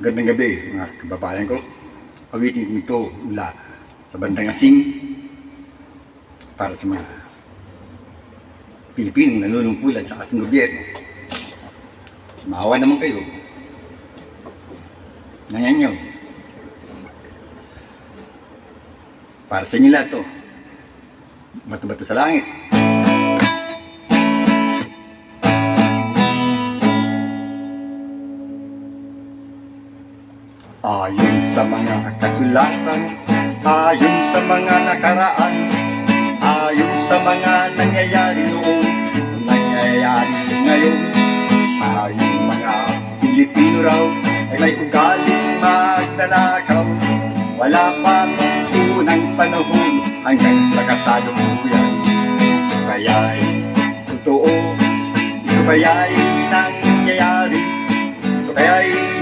Magandang gabi mga kababayan ko. Awitin ko ito mula sa bandang Asing para sa mga Pilipinong nanunungkulan sa ating gobyerno. Maawa naman kayo. Nanyanyaw. Para sa inyo lahat to. Bato-bato sa langit. Ayon sa mga kasulatan, ayon sa mga nakaraan, ayon sa mga nangyayari noon, nangyayari ngayon, tayong mga Pilipino raw ay may ugaling magnanakaw. Wala pa nung unang panahon hanggang sa kasalukuyan. Ito kaya'y totoo, ito kaya'y nangyayari, ito kaya'y